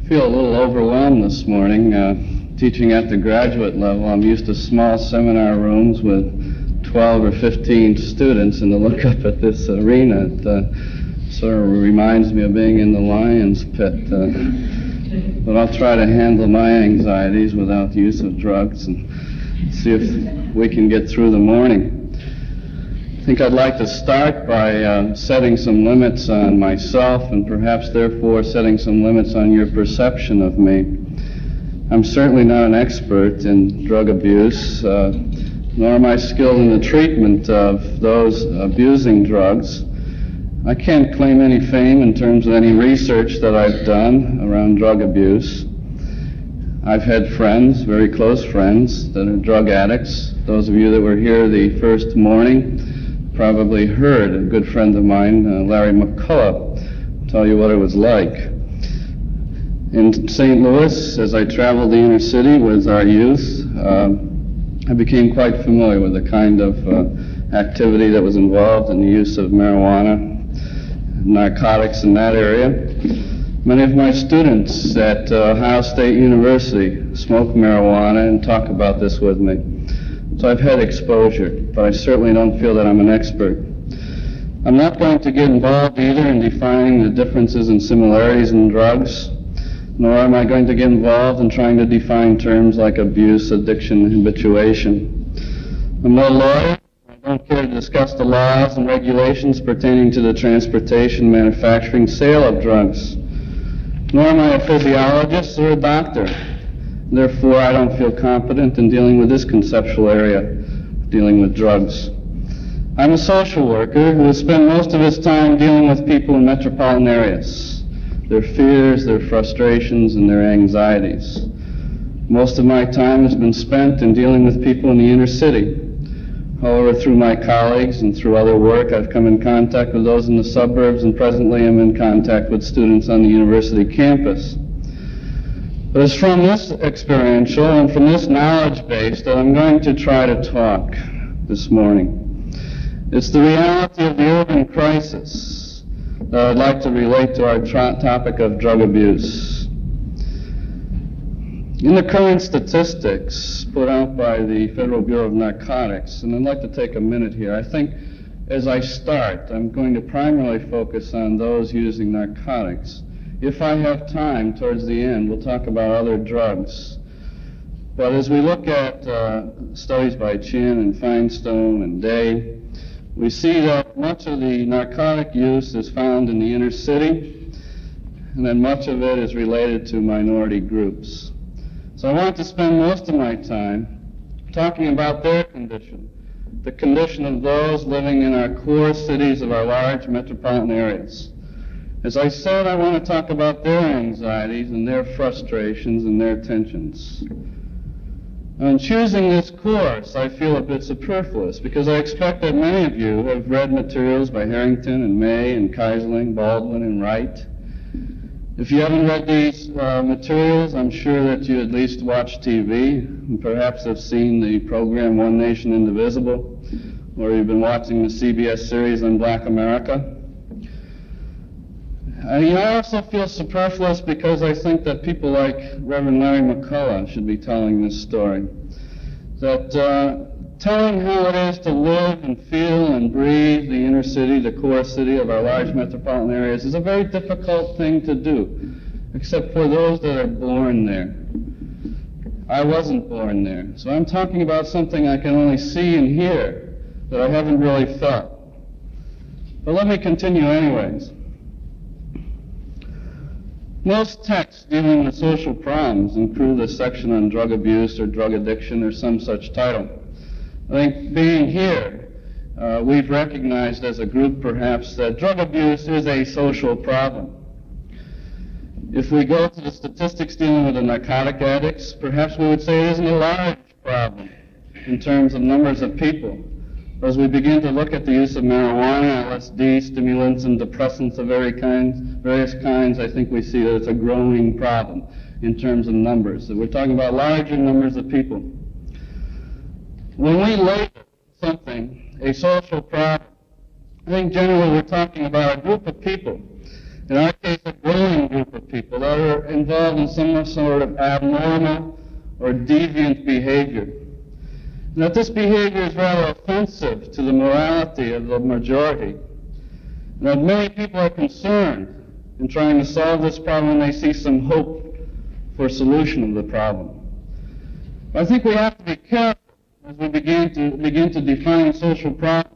feel a little overwhelmed this morning. Teaching at the graduate level, I'm used to small seminar rooms with 12 or 15 students, and to look up at this arena, it sort of reminds me of being in the lion's pit. But I'll try to handle my anxieties without the use of drugs and see if we can get through the morning. I think I'd like to start by setting some limits on myself and perhaps therefore setting some limits on your perception of me. I'm certainly not an expert in drug abuse, nor am I skilled in the treatment of those abusing drugs. I can't claim any fame in terms of any research that I've done around drug abuse. I've had friends, very close friends, that are drug addicts. Those of you that were here the first morning probably heard a good friend of mine, Larry McCullough, tell you what it was like. In St. Louis, as I traveled the inner city with our youth, I became quite familiar with the kind of activity that was involved in the use of marijuana, narcotics in that area. Many of my students at Ohio State University smoke marijuana and talk about this with me. So I've had exposure, but I certainly don't feel that I'm an expert. I'm not going to get involved either in defining the differences and similarities in drugs, nor am I going to get involved in trying to define terms like abuse, addiction, and habituation. I'm no lawyer. I don't care to discuss the laws and regulations pertaining to the transportation, manufacturing, sale of drugs. Nor am I a physiologist or a doctor. Therefore, I don't feel competent in dealing with this conceptual area, dealing with drugs. I'm a social worker who has spent most of his time dealing with people in metropolitan areas, their fears, their frustrations, and their anxieties. Most of my time has been spent in dealing with people in the inner city. However, through my colleagues and through other work, I've come in contact with those in the suburbs, and presently I'm in contact with students on the university campus. But it's from this experiential and from this knowledge base that I'm going to try to talk this morning. It's the reality of the urban crisis that I'd like to relate to our topic of drug abuse. In the current statistics put out by the Federal Bureau of Narcotics, and I'd like to take a minute here, I think as I start, I'm going to primarily focus on those using narcotics. If I have time towards the end, we'll talk about other drugs. But as we look at studies by Chin and Feinstone and Day, we see that much of the narcotic use is found in the inner city, and that much of it is related to minority groups. So I want to spend most of my time talking about their condition, the condition of those living in our core cities of our large metropolitan areas. As I said, I want to talk about their anxieties and their frustrations and their tensions. In choosing this course, I feel a bit superfluous because I expect that many of you have read materials by Harrington and May and Keisling, Baldwin and Wright. If you haven't read these materials, I'm sure that you at least watch TV and perhaps have seen the program One Nation Indivisible, or you've been watching the CBS series on Black America. I also feel superfluous because I think that people like Reverend Larry McCullough should be telling this story. That telling how it is to live and feel and breathe the inner city, the core city of our large metropolitan areas, is a very difficult thing to do, except for those that are born there. I wasn't born there, so I'm talking about something I can only see and hear that I haven't really felt. But let me continue anyways. Most texts dealing with social problems include a section on drug abuse or drug addiction or some such title. I think being here, we've recognized as a group perhaps that drug abuse is a social problem. If we go to the statistics dealing with the narcotic addicts, perhaps we would say it isn't a large problem in terms of numbers of people. As we begin to look at the use of marijuana, LSD, stimulants, and depressants of various kinds, I think we see that it's a growing problem in terms of numbers. So we're talking about larger numbers of people. When we label something a social problem, I think generally we're talking about a group of people, in our case a growing group of people that are involved in some sort of abnormal or deviant behavior. And that this behavior is rather offensive to the morality of the majority. And that many people are concerned in trying to solve this problem and they see some hope for a solution of the problem. But I think we have to be careful as we begin to define social problems.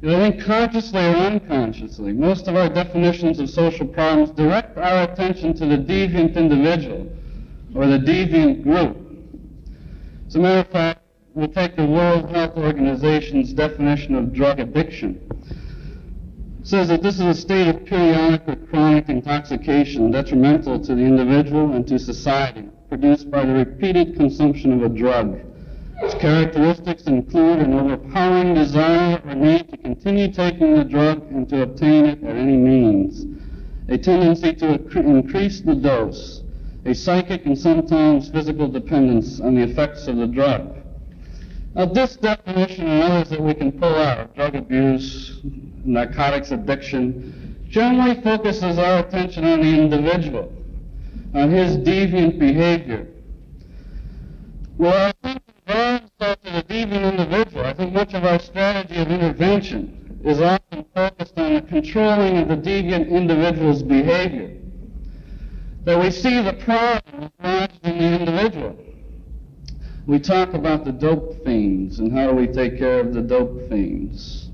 I think consciously or unconsciously, most of our definitions of social problems direct our attention to the deviant individual or the deviant group. As a matter of fact, we'll take the World Health Organization's definition of drug addiction. It says that this is a state of periodic or chronic intoxication detrimental to the individual and to society, produced by the repeated consumption of a drug. Its characteristics include an overpowering desire or need to continue taking the drug and to obtain it at any means, a tendency to increase the dose, a psychic and sometimes physical dependence on the effects of the drug. Now, this definition and others that we can pull out, drug abuse, narcotics addiction, generally focuses our attention on the individual, on his deviant behavior. Well, I think to the deviant individual, I think much of our strategy of intervention is often focused on the controlling of the deviant individual's behavior. That we see the problem lodged in the individual. We talk about the dope fiends and how do we take care of the dope fiends.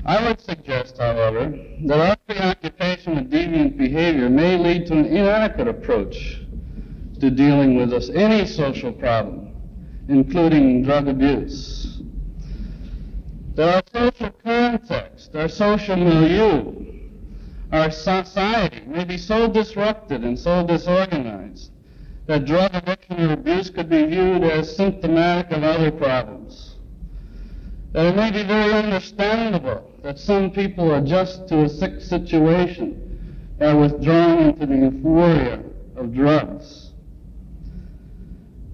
I would suggest, however, that our preoccupation with deviant behavior may lead to an inadequate approach to dealing with any social problem, including drug abuse. That our social context, our social milieu, our society may be so disrupted and so disorganized that drug addiction or abuse could be viewed as symptomatic of other problems. That it may be very understandable that some people adjust to a sick situation by withdrawing into the euphoria of drugs.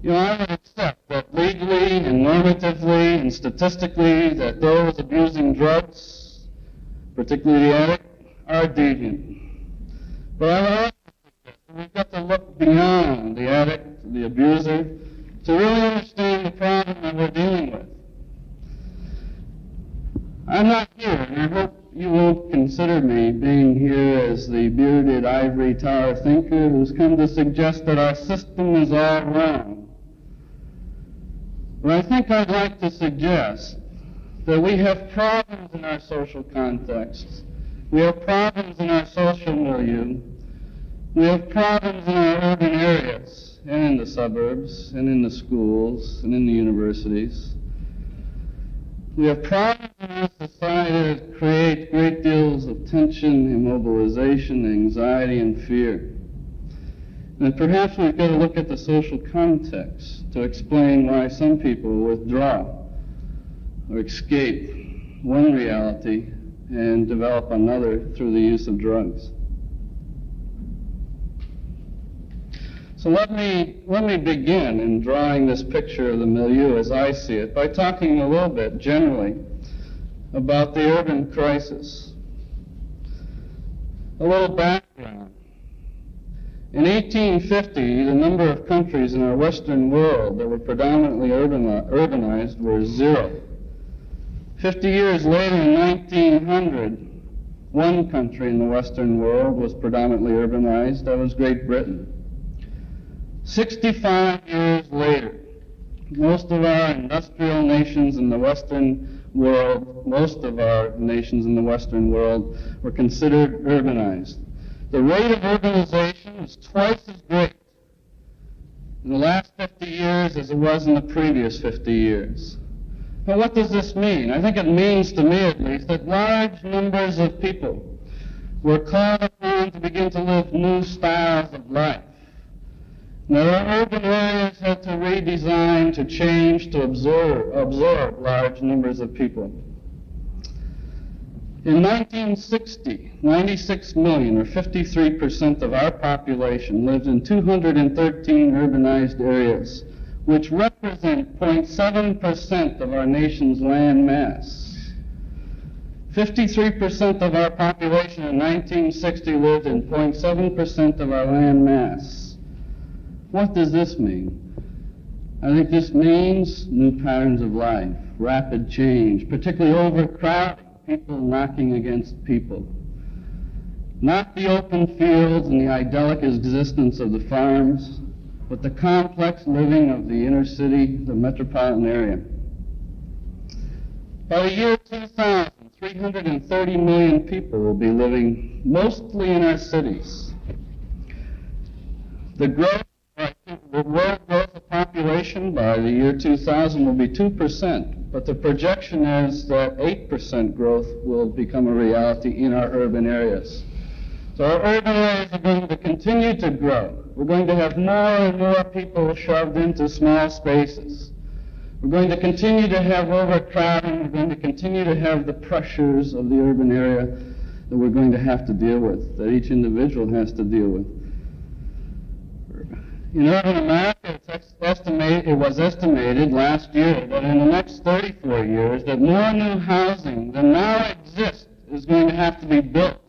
I would accept that legally and normatively and statistically that those abusing drugs, particularly the addict, are deviant. But I would also suggest that we've got to look beyond the addict, the abuser, to really understand the problem that we're dealing with. I'm not here, and I hope you won't consider me being here as the bearded ivory tower thinker who's come to suggest that our system is all wrong. But I think I'd like to suggest that we have problems in our social contexts. We have problems in our social milieu. We have problems in our urban areas and in the suburbs and in the schools and in the universities. We have problems in our society that create great deals of tension, immobilization, anxiety, and fear. And perhaps we've got to look at the social context to explain why some people withdraw or escape one reality and develop another through the use of drugs. So let me begin in drawing this picture of the milieu as I see it by talking a little bit generally about the urban crisis. A little background. In 1850, the number of countries in our Western world that were predominantly urbanized were 0. 50 years later, in 1900, one country in the Western world was predominantly urbanized. That was Great Britain. 65 years later, most of our industrial nations in the Western world, were considered urbanized. The rate of urbanization is twice as great in the last 50 years as it was in the previous 50 years. Now, what does this mean? I think it means, to me at least, that large numbers of people were called upon to begin to live new styles of life. Now, our urban areas had to redesign, to change, to absorb large numbers of people. In 1960, 96 million, or 53% of our population, lived in 213 urbanized areas, which represent 0.7% of our nation's land mass. 53% of our population in 1960 lived in 0.7% of our land mass. What does this mean? I think this means new patterns of life, rapid change, particularly overcrowding, people knocking against people. Not the open fields and the idyllic existence of the farms, but the complex living of the inner city, the metropolitan area. By the year 2000, 330 million people will be living mostly in our cities. The world growth of population by the year 2000 will be 2%, but the projection is that 8% growth will become a reality in our urban areas. So our urban areas are going to continue to grow. We're going to have more and more people shoved into small spaces. We're going to continue to have overcrowding. We're going to continue to have the pressures of the urban area that we're going to have to deal with, that each individual has to deal with. In urban America, it was estimated last year that in the next 34 years that more new housing than now exists is going to have to be built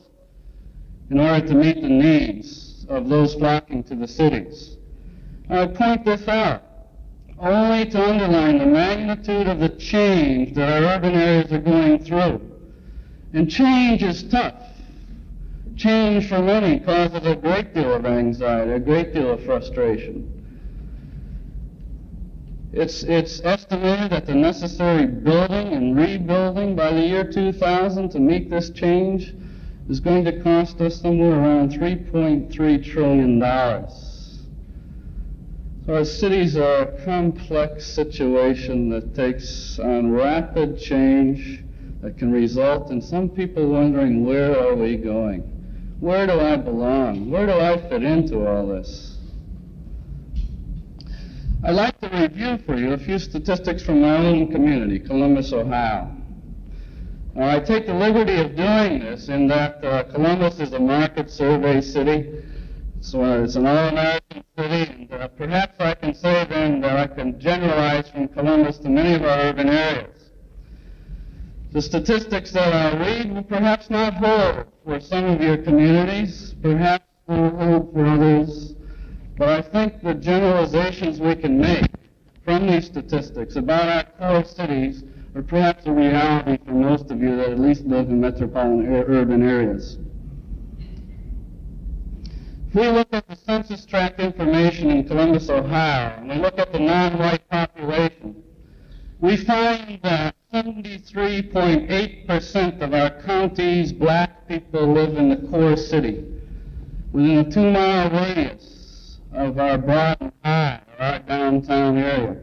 in order to meet the needs of those flocking to the cities. I point this out only to underline the magnitude of the change that our urban areas are going through. And change is tough. Change for many causes a great deal of anxiety, a great deal of frustration. It's estimated that the necessary building and rebuilding by the year 2000 to meet this change is going to cost us somewhere around $3.3 trillion. So our cities are a complex situation that takes on rapid change that can result in some people wondering, where are we going? Where do I belong? Where do I fit into all this? I'd like to review for you a few statistics from my own community, Columbus, Ohio. Now, I take the liberty of doing this in that Columbus is a market survey city. So it's an all-American city, and perhaps I can say then that I can generalize from Columbus to many of our urban areas. The statistics that I'll read will perhaps not hold for some of your communities, perhaps will hold for others, but I think the generalizations we can make from these statistics about our core cities are perhaps a reality for most of you that at least live in metropolitan urban areas. If we look at the census tract information in Columbus, Ohio, and we look at the non-white population, we find that 73.8% of our county's black people live in the core city, within a 2-mile radius of our Broad High, or our downtown area.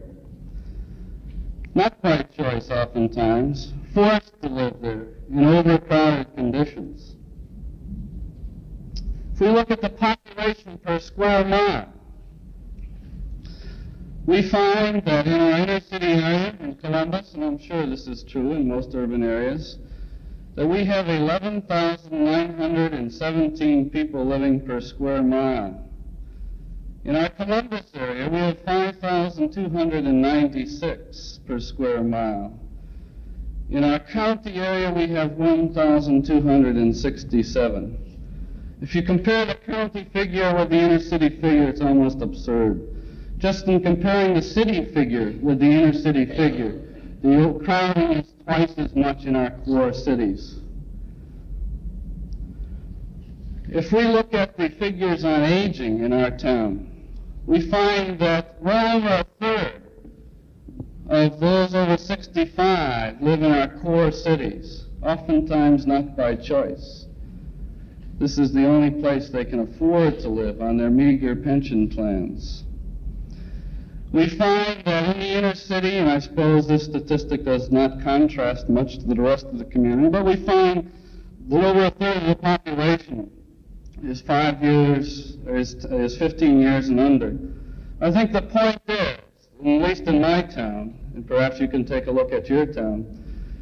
Not by choice oftentimes, forced to live there in overcrowded conditions. If we look at the population per square mile, we find that in our inner city area in Columbus, and I'm sure this is true in most urban areas, that we have 11,917 people living per square mile. In our Columbus area, we have 5,296 per square mile. In our county area, we have 1,267. If you compare the county figure with the inner city figure, it's almost absurd. Just in comparing the city figure with the inner city figure, the crowding is twice as much in our core cities. If we look at the figures on aging in our town, we find that well over a third of those over 65 live in our core cities, oftentimes not by choice. This is the only place they can afford to live on their meager pension plans. We find that in the inner city, and I suppose this statistic does not contrast much to the rest of the community, but we find that over a third of the population is 5 years, is 15 years and under. I think the point is, at least in my town, and perhaps you can take a look at your town,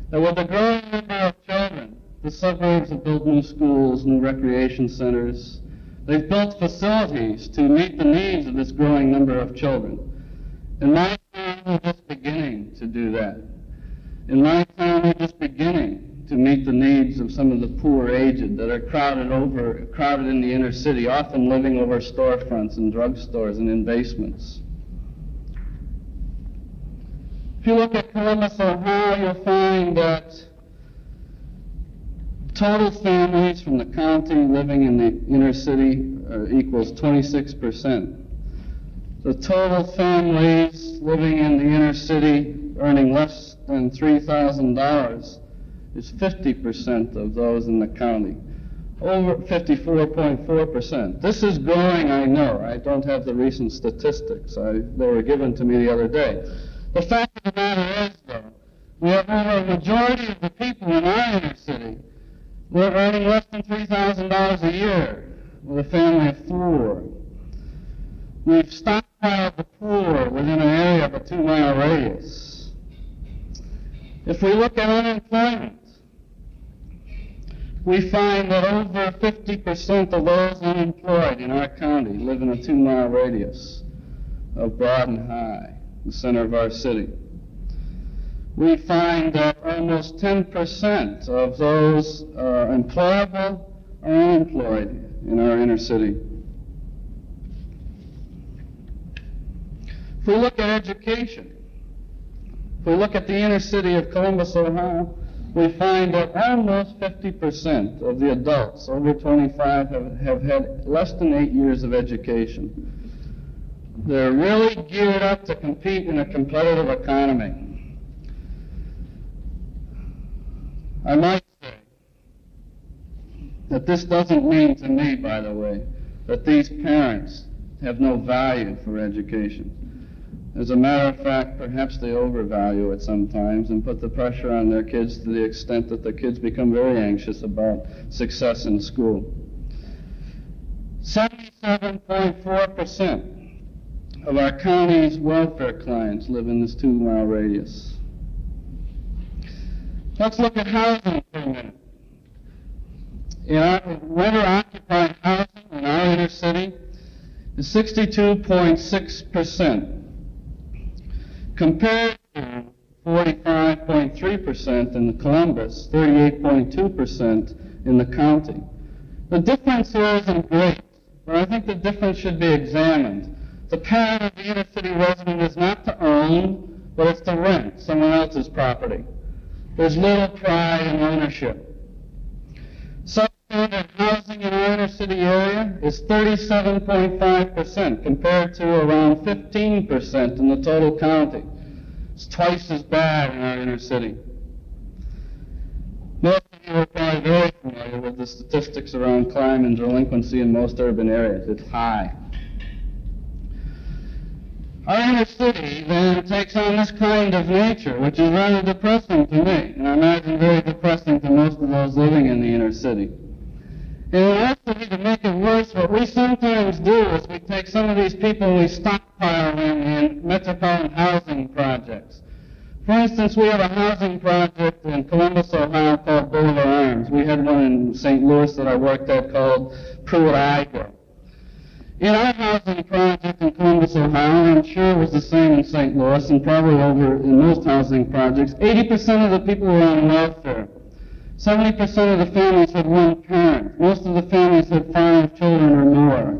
that with the growing number of children, the suburbs have built new schools, new recreation centers. They've built facilities to meet the needs of this growing number of children. In my town, we're just beginning to do that. In my town, we're just beginning to meet the needs of some of the poor aged that are crowded in the inner city, often living over storefronts and drugstores and in basements. If you look at Columbus, Ohio, you'll find that total families from the county living in the inner city equals 26%. The total families living in the inner city earning less than $3,000 is 50% of those in the county, over 54.4%. This is growing, I know. I don't have the recent statistics. They were given to me the other day. The fact of the matter is, though, we have over a majority of the people in our inner city who are earning less than $3,000 a year with a family of 4. We've stockpiled the poor within an area of a 2-mile radius. If we look at unemployment, we find that over 50% of those unemployed in our county live in a 2-mile radius of Broad and High, the center of our city. We find that almost 10% of those employable are unemployed in our inner city. If we look at education, if we look at the inner city of Columbus, Ohio, we find that almost 50% of the adults over 25 have had less than 8 years of education. They're really geared up to compete in a competitive economy. I might say that this doesn't mean to me, by the way, that these parents have no value for education. As a matter of fact, perhaps they overvalue it sometimes and put the pressure on their kids to the extent that the kids become very anxious about success in school. 77.4% of our county's welfare clients live in this 2-mile radius. Let's look at housing for a minute. In our renter-occupied housing in our inner city is 62.6%. compared to 45.3% in the Columbus, 38.2% in the county. The difference here isn't great, but I think the difference should be examined. The pattern of the inner city resident is not to own, but it's to rent someone else's property. There's little pride in ownership. Substandard housing in our inner city area is 37.5% compared to around 15% in the total county. It's twice as bad in our inner city. Most of you are probably very familiar with the statistics around crime and delinquency in most urban areas. It's high. Our inner city then takes on this kind of nature, which is rather depressing to me, and I imagine very depressing to most of those living in the inner city. And actually, to make it worse, what we sometimes do is we take some of these people and we stockpile them in metropolitan housing projects. For instance, we have a housing project in Columbus, Ohio called Boulevard Arms. We had one in St. Louis that I worked at called Pruitt-Igoe. In our housing project in Columbus, Ohio, I'm sure it was the same in St. Louis and probably over in most housing projects, 80% of the people were on welfare. 70% of the families had one parent. Most of the families had 5 children or more.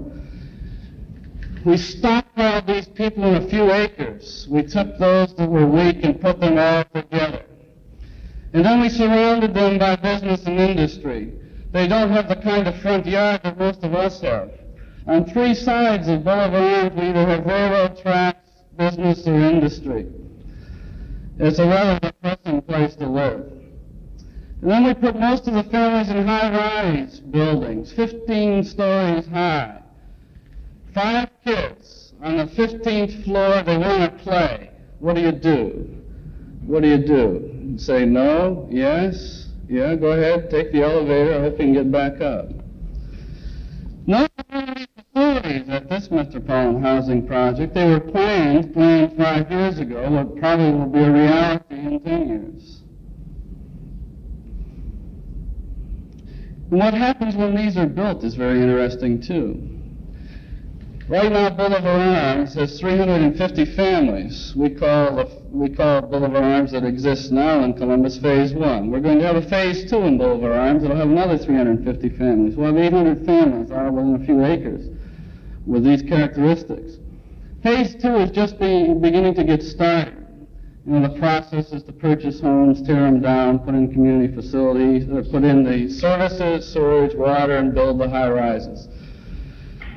We stockpiled these people in a few acres. We took those that were weak and put them all together. And then we surrounded them by business and industry. They don't have the kind of front yard that most of us have. On 3 sides of Boulevard, we either have railroad tracks, business, or industry. It's a rather depressing place to live. And then we put most of the families in high-rise buildings, 15 stories high. 5 kids on the 15th floor, they want to play. What do you do? What do you do? You say no, yes, yeah, go ahead, take the elevator, I hope you can get back up. No community facilities at this metropolitan housing project. They were planned 5 years ago, what probably will be a reality in 10 years. And what happens when these are built is very interesting too. Right now, Boulevard Arms has 350 families. We call Boulevard Arms that exists now in Columbus Phase 1. We're going to have a Phase 2 in Boulevard Arms. It'll have another 350 families. We'll have 800 families all within a few acres with these characteristics. Phase 2 is just beginning to get started. You know, the process is to purchase homes, tear them down, put in community facilities, put in the services, sewage, water, and build the high-rises.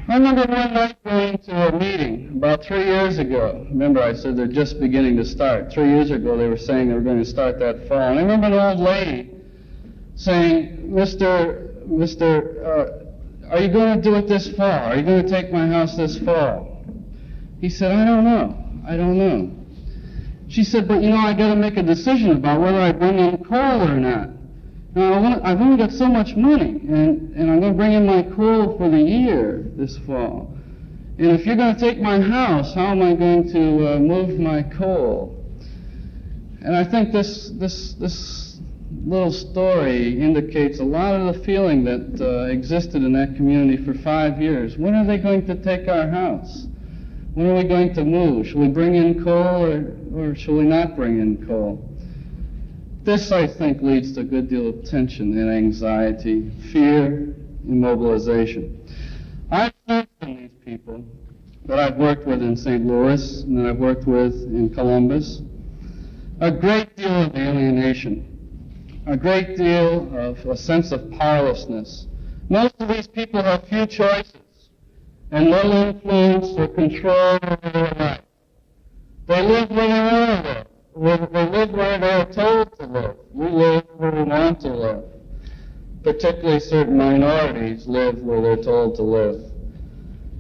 I remember one night going to a meeting about 3 years ago. Remember, I said they're just beginning to start. 3 years ago, they were saying they were going to start that fall. And I remember an old lady saying, Mr. Are you going to do it this fall? Are you going to take my house this fall? He said, I don't know. She said, but you know, I got to make a decision about whether I bring in coal or not. Now, I've only got so much money, and I'm going to bring in my coal for the year this fall. And if you're going to take my house, how am I going to move my coal? And I think this little story indicates a lot of the feeling that existed in that community for 5 years. When are they going to take our house? When are we going to move? Shall we bring in coal or shall we not bring in coal? This, I think, leads to a good deal of tension and anxiety, fear, immobilization. I've heard from these people that I've worked with in St. Louis and that I've worked with in Columbus a great deal of alienation, a great deal of a sense of powerlessness. Most of these people have few choices and little influence or control over their life. They live where they want to live. They live where they're told to live. We live where we want to live. Particularly certain minorities live where they're told to live.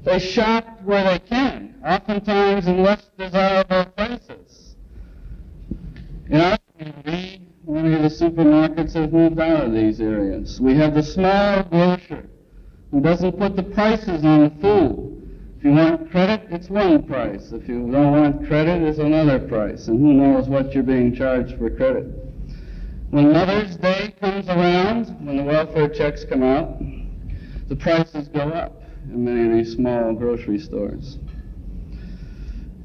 They shop where they can, oftentimes in less desirable places. In our community, many of the supermarkets have moved out of these areas. We have the small grocer who doesn't put the prices on the food. If you want credit, it's one price. If you don't want credit, it's another price. And who knows what you're being charged for credit. When Mother's Day comes around, when the welfare checks come out, the prices go up in many of these small grocery stores.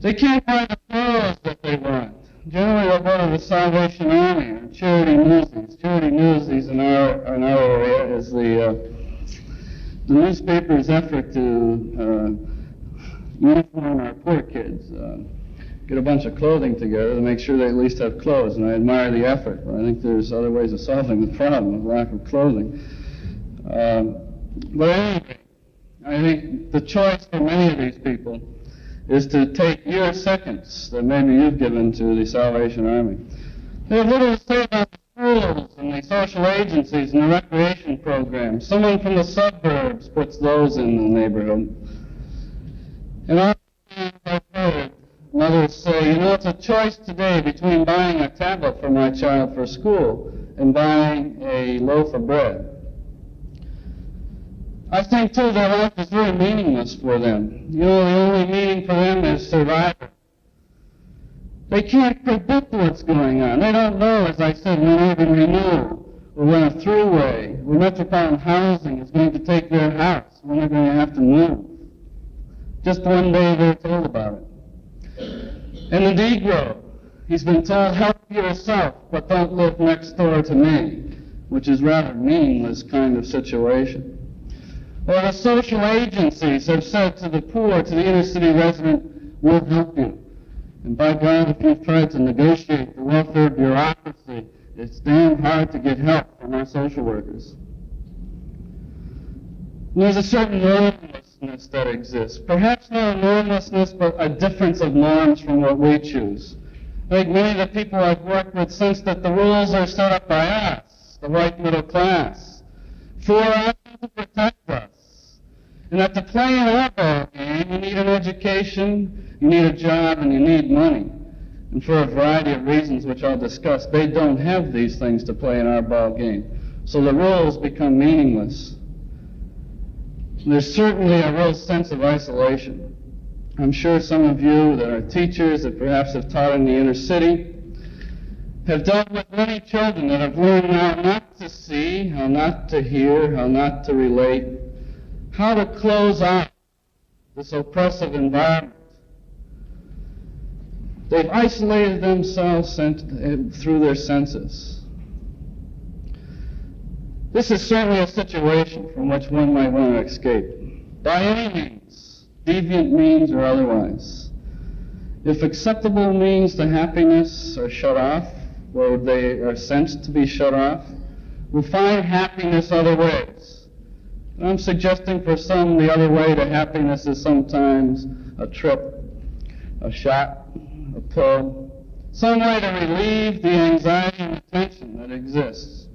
They can't buy the clothes that they want. Generally, they'll go to the Salvation Army or Charity Newsies. Charity Newsies in our area is the newspaper's effort to uniform our poor kids, get a bunch of clothing together to make sure they at least have clothes, and I admire the effort, but I think there's other ways of solving the problem of lack of clothing. But anyway, I think the choice for many of these people is to take your seconds that maybe you've given to the Salvation Army. They have little to say about the schools and the social agencies and the recreation programs. Someone from the suburbs puts those in the neighborhood. And I've heard mothers say, you know, it's a choice today between buying a tablet for my child for school and buying a loaf of bread. I think, too, their life is very meaningless for them. You know, the only meaning for them is survival. They can't predict what's going on. They don't know, as I said, when urban renewal or when a thruway or metropolitan housing is going to take their house, when they're going to have to move. Just one day they're told about it. And the Negro, he's been told, help yourself, but don't live next door to me, which is rather meaningless kind of situation. Or the social agencies have said to the poor, to the inner city resident, we'll help you. And by God, if you've tried to negotiate the welfare bureaucracy, it's damn hard to get help from our social workers. And there's a certain normlessness that exists. Perhaps not a normlessness, but a difference of norms from what we choose. I think many of the people I've worked with sense that the rules are set up by us, the white middle class, for us to protect us. And that to play in our ball game, you need an education, you need a job, and you need money. And for a variety of reasons which I'll discuss, they don't have these things to play in our ball game. So the rules become meaningless. There's certainly a real sense of isolation. I'm sure some of you that are teachers that perhaps have taught in the inner city have dealt with many children that have learned how not to see, how not to hear, how not to relate, how to close out this oppressive environment. They've isolated themselves through their senses. This is certainly a situation from which one might want to escape, by any means, deviant means or otherwise. If acceptable means to happiness are shut off, or they are sensed to be shut off, we'll find happiness other ways. And I'm suggesting for some the other way to happiness is sometimes a trip, a shot, a pill, some way to relieve the anxiety and the tension that exists.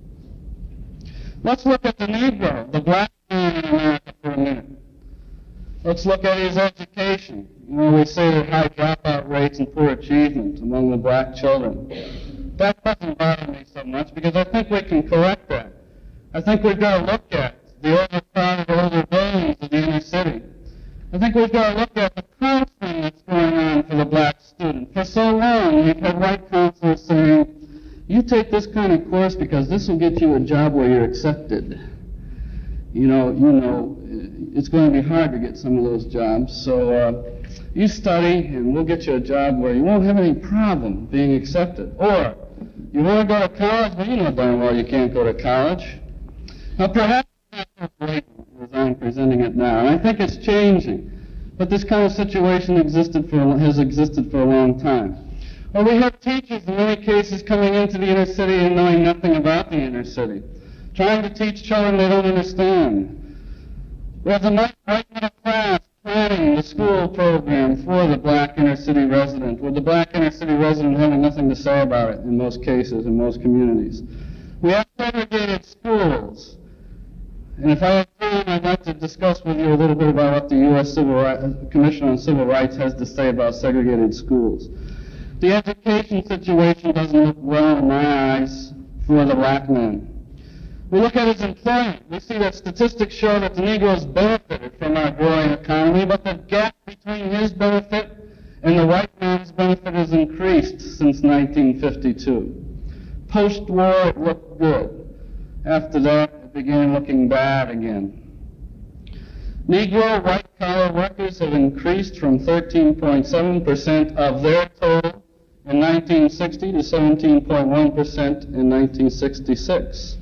Let's look at the Negro, the black man in America for a minute. Let's look at his education. You know, we say there are high dropout rates and poor achievement among the black children. That doesn't bother me so much because I think we can correct that. I think we've got to look at the overcrowded older buildings of the inner city. I think we've got to look at the counseling that's going on for the black student. For so long, we've had white counselors saying, you take this kind of course because this will get you a job where you're accepted. You know, it's going to be hard to get some of those jobs, so you study and we'll get you a job where you won't have any problem being accepted. Or, you want to go to college? Well, you know darn well you can't go to college. Now, perhaps that's not so blatant as I'm presenting it now, and I think it's changing. But this kind of situation has existed for a long time. Or we have teachers in many cases coming into the inner city and knowing nothing about the inner city, trying to teach children they don't understand. We have the white middle class planning the school program for the black inner city resident, with the black inner city resident having nothing to say about it in most cases, in most communities. We have segregated schools. And if I have time, I'd like to discuss with you a little bit about what the U.S. Commission on Civil Rights has to say about segregated schools. The education situation doesn't look well in my eyes for the black man. We look at his employment. We see that statistics show that the Negroes benefited from our growing economy, but the gap between his benefit and the white man's benefit has increased since 1952. Post-war, it looked good. After that, it began looking bad again. Negro white-collar workers have increased from 13.7% of their total in 1960 to 17.1% in 1966.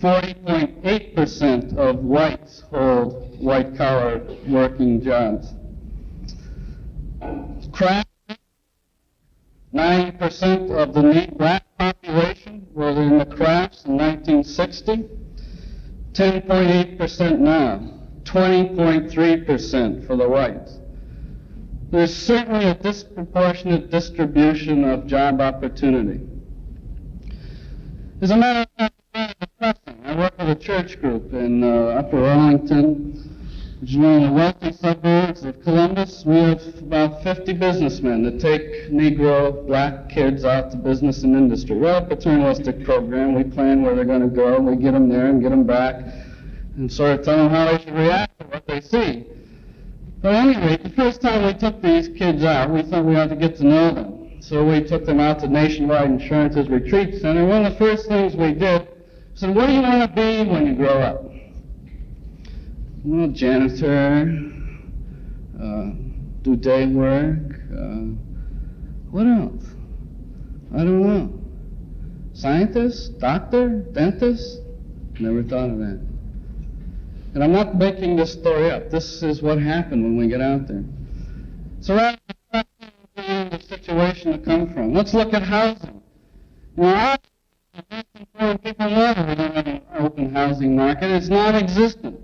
40.8% of whites hold white-collar working jobs. Craft, 9% of the black population were in the crafts in 1960, 10.8% now, 20.3% for the whites. There's certainly a disproportionate distribution of job opportunity. As a matter of fact, it's very depressing. I work with a church group in Upper Arlington, which is one of the wealthy suburbs of Columbus. We have about 50 businessmen that take Negro black kids out to business and industry. Well, a paternalistic program. We plan where they're going to go, and we get them there and get them back, and sort of tell them how they should react to what they see. But at any rate, the first time we took these kids out, we thought we ought to get to know them. So we took them out to Nationwide Insurance's retreat center. One of the first things we did, said, what do you want to be when you grow up? Well, janitor, do day work, what else? I don't know. Scientist, doctor, dentist? Never thought of that. And I'm not making this story up. This is what happened when we get out there. So rather than the situation to come from, let's look at housing. Now, people know that we don't have an open housing market. It's non-existent.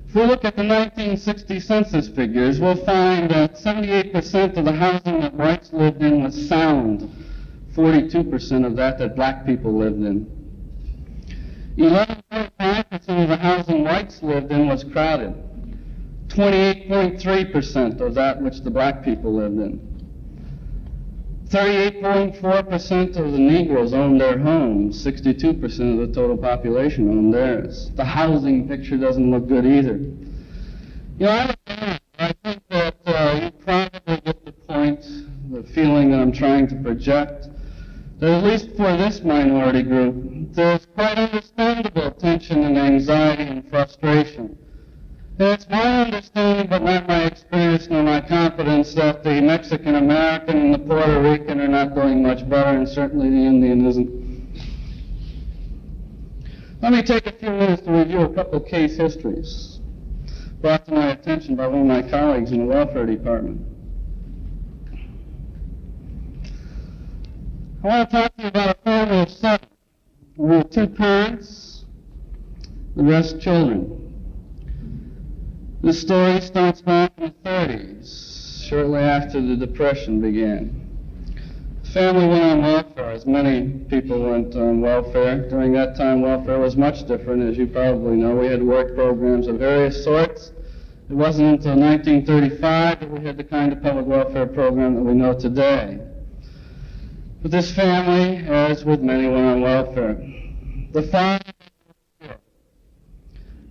If we look at the 1960 census figures, we'll find that 78% of the housing that whites lived in was sound, 42% of that black people lived in. 11.5% of the housing whites lived in was crowded, 28.3% of that which the black people lived in. 38.4% of the Negroes owned their homes, 62% of the total population owned theirs. The housing picture doesn't look good either. You know, I think that you probably get the point, the feeling that I'm trying to project, that at least for this minority group, there's quite understandable tension and anxiety and frustration And it's my understanding, but not my experience nor my confidence, that the Mexican American and the Puerto Rican are not doing much better, and certainly the Indian isn't. Let me take a few minutes to review a couple of case histories brought to my attention by one of my colleagues in the welfare department. I want to talk to you about a family of 7 with 2 parents, the rest children. This story starts back in the 30s, shortly after the Depression began. The family went on welfare, as many people went on welfare. During that time, welfare was much different, as you probably know. We had work programs of various sorts. It wasn't until 1935 that we had the kind of public welfare program that we know today. But this family, as with many, went on welfare. The father,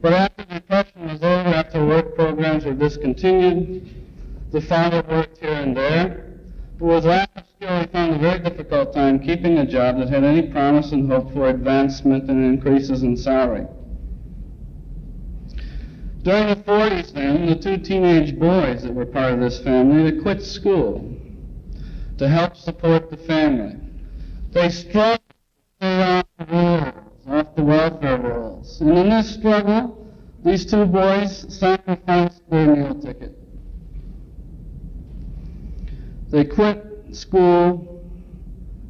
but after the Depression was over, after work programs were discontinued, the father worked here and there. But with lack of skill, he found a very difficult time keeping a job that had any promise and hope for advancement and increases in salary. During the 40s then, the 2 teenage boys that were part of this family, they quit school to help support the family. They struggled to stay off the rules, off the welfare rolls. And in this struggle, these 2 boys sacrificed their meal ticket. They quit school.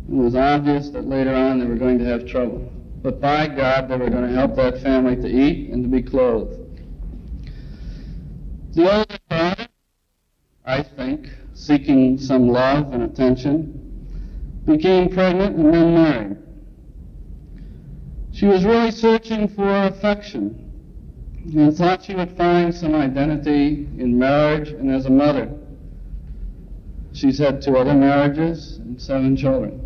It was obvious that later on they were going to have trouble. But by God, they were going to help that family to eat and to be clothed. The older daughter, I think, seeking some love and attention, became pregnant and then married. She was really searching for affection and thought she would find some identity in marriage and as a mother. She's had 2 other marriages and 7 children.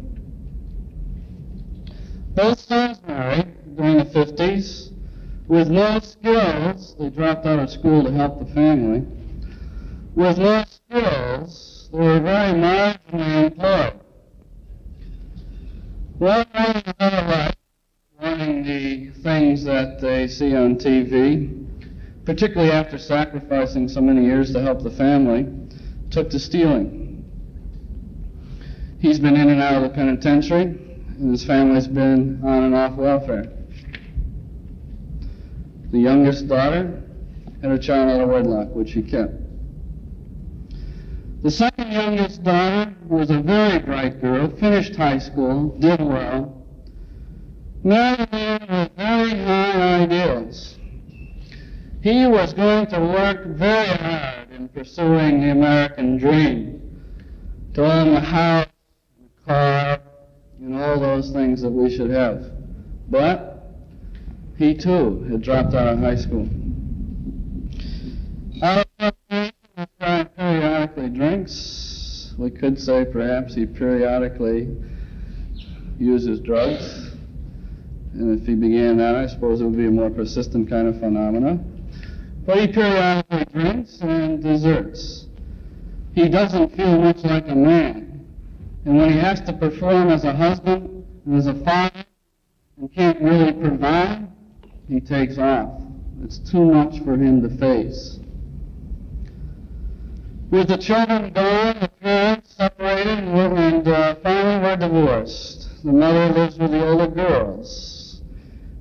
Both sons married during the 50s with no skills. They dropped out of school to help the family. With no skills, they were very marginally employed. One running another life, wanting the things that they see on TV, particularly after sacrificing so many years to help the family, took to stealing. He's been in and out of the penitentiary, and his family's been on and off welfare. The youngest daughter had a child out of wedlock, which she kept. The second youngest daughter was a very bright girl, finished high school, did well, married a man with very high ideals. He was going to work very hard in pursuing the American dream, to own the house, the car, and all those things that we should have. But he too had dropped out of high school. Out of frustration, this guy periodically drinks. We could say perhaps he periodically uses drugs. And if he began that, I suppose it would be a more persistent kind of phenomena. But he periodically drinks and deserts. He doesn't feel much like a man. And when he has to perform as a husband and as a father and can't really provide, he takes off. It's too much for him to face. With the children gone, the parents separated, and finally were divorced. The mother lives with the older girls.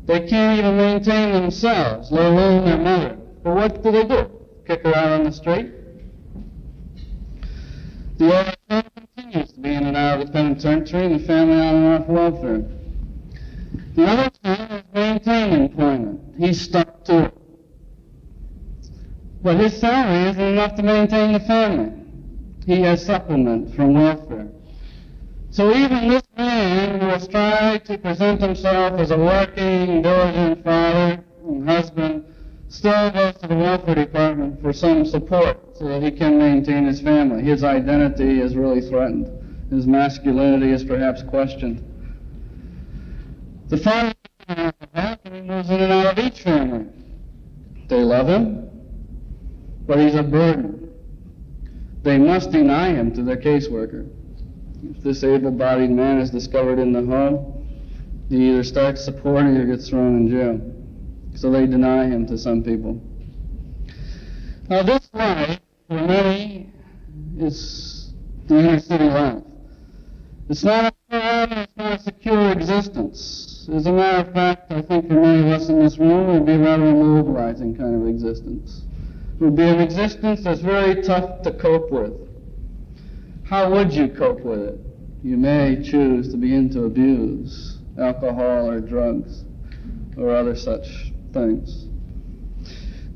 They can't even maintain themselves, let alone their mother. But what do? Kick her out on the street? The older son continues to be in and out of the penitentiary, and the family on and off welfare. The other son has maintained employment. He's stuck to it. But his salary isn't enough to maintain the family. He has supplement from welfare. So even this man who has tried to present himself as a working, diligent father and husband still goes to the welfare department for some support so that he can maintain his family. His identity is really threatened. His masculinity is perhaps questioned. The father comes back and he moves in and out of each family. They love him, but he's a burden. They must deny him to their caseworker. If this able-bodied man is discovered in the home, he either starts supporting or gets thrown in jail. So they deny him to some people. Now this life, for many, is the inner city life. It's not it's not a secure existence. As a matter of fact, I think for many of us in this room, it would be a rather immobilizing kind of existence. It would be an existence that's very tough to cope with. How would you cope with it? You may choose to begin to abuse alcohol or drugs or other such things.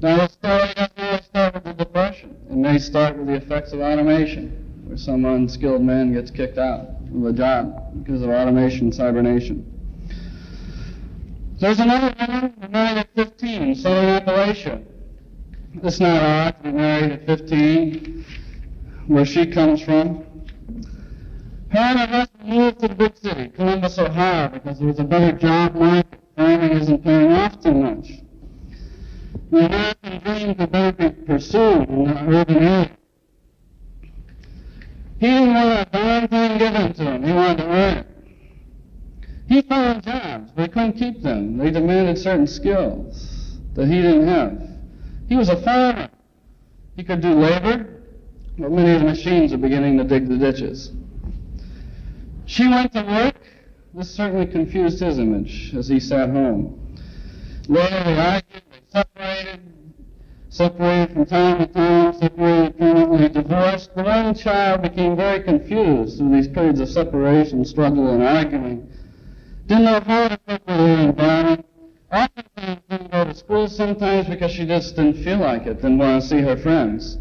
Now, the story doesn't really start with the depression. It may start with the effects of automation, where some unskilled man gets kicked out of a job because of automation, cybernation. There's another woman married at 15 in Southern Appalachia. It's not odd to be married at 15, where she comes from. Her and her husband moved to the big city, Columbus, Ohio, because there was a better job market. Farming isn't paying off too much. The American dream could better be pursued in the urban area. He didn't want a darn thing given to him. He wanted to earn it. He found jobs, but he couldn't keep them. They demanded certain skills that he didn't have. He was a farmer. He could do labor, but many of the machines are beginning to dig the ditches. She went to work. This certainly confused his image as he sat home. Later they argued, they separated from time to time, separated permanently, divorced. The one child became very confused through these periods of separation, struggle, and arguing. Didn't know how to cope with her environment. Oftentimes didn't go to school, sometimes because she just didn't feel like it, didn't want to see her friends.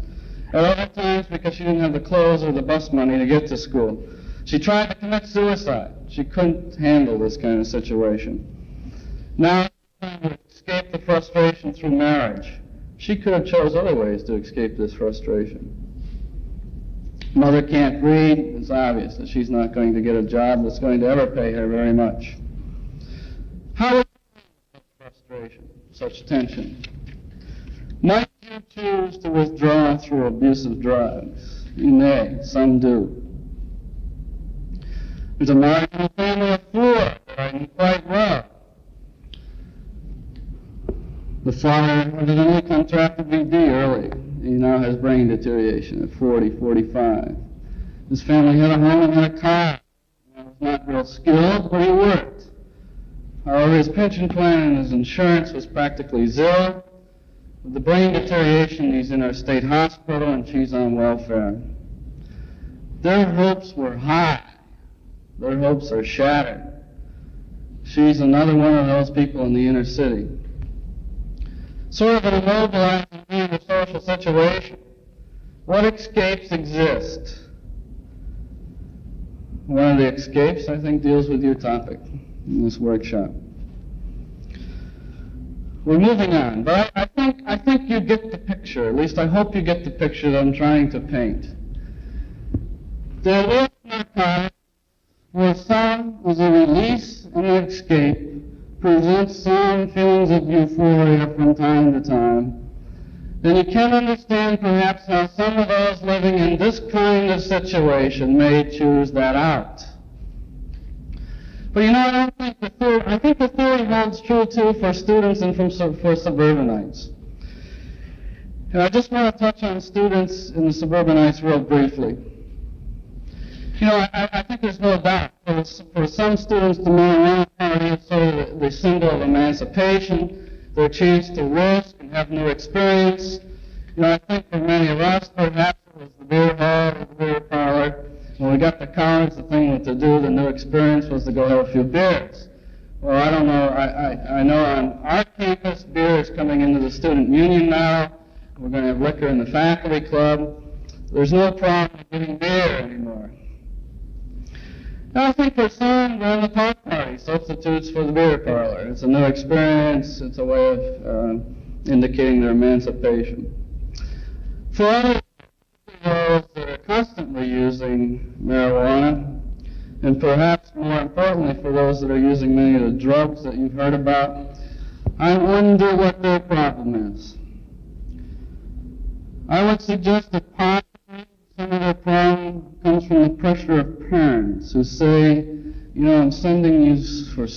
At other times because she didn't have the clothes or the bus money to get to school. She tried to commit suicide. She couldn't handle this kind of situation. Now she tried to escape the frustration through marriage. She could have chose other ways to escape this frustration. Mother can't read. It's obvious that she's not going to get a job that's going to ever pay her very much. How would you handle such frustration, such tension? Might you choose to withdraw through abusive drugs? You may. Some do. There's a marginal family of 4 that I knew quite well. The father evidently contracted VD early. He now has brain deterioration at 40, 45. His family had a home and had a car. He was not real skilled, but he worked. However, his pension plan and his insurance was practically zero. With the brain deterioration, he's in our state hospital and she's on welfare. Their hopes were high. Their hopes are shattered. She's another one of those people in the inner city. Sort of an immobilizing kind of social situation. What escapes exist? One of the escapes, I think, deals with your topic in this workshop. We're moving on, but I think you get the picture. At least I hope you get the picture that I'm trying to paint. There is narcotics where some is a release and an escape, presents some feelings of euphoria from time to time, then you can understand perhaps how some of those living in this kind of situation may choose that out. But you know, I think the theory holds true too for students and for suburbanites. And I just want to touch on students and the suburbanites real briefly. You know, I think there's no doubt for some students the marijuana party is sort of the symbol of emancipation, their chance to risk and have new experience. You know, I think for many of us, perhaps it was the beer hall or the beer parlor. When we got to college, the thing to do, the new experience was to go have a few beers. Well, I don't know, I know on our campus, beer is coming into the student union now. We're going to have liquor in the faculty club. There's no problem with getting beer anymore. I think for some, going to the park party substitutes for the beer parlor. It's a new experience. It's a way of indicating their emancipation. For others, those that are constantly using marijuana, and perhaps more importantly for those that are using many of the drugs that you've heard about, I wonder what their problem is. I would suggest that possibly some of their problem comes from the pressure of parents who say, you know, I'm sending you to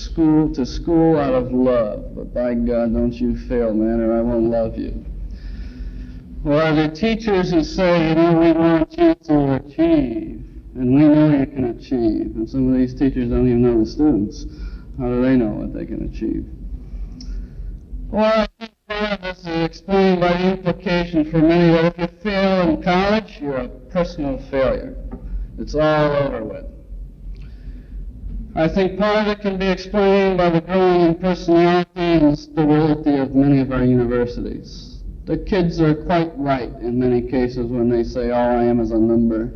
school out of love, but by God, don't you fail, man, or I won't love you. Or are there teachers who say, we want you to achieve, and we know you can achieve, and some of these teachers don't even know the students. How do they know what they can achieve? Or I think part of this is explained by the implication for many that if you fail in college, you're a personal failure. It's all over with. I think part of it can be explained by the growing impersonality and stability of many of our universities. The kids are quite right in many cases when they say, all I am is a number.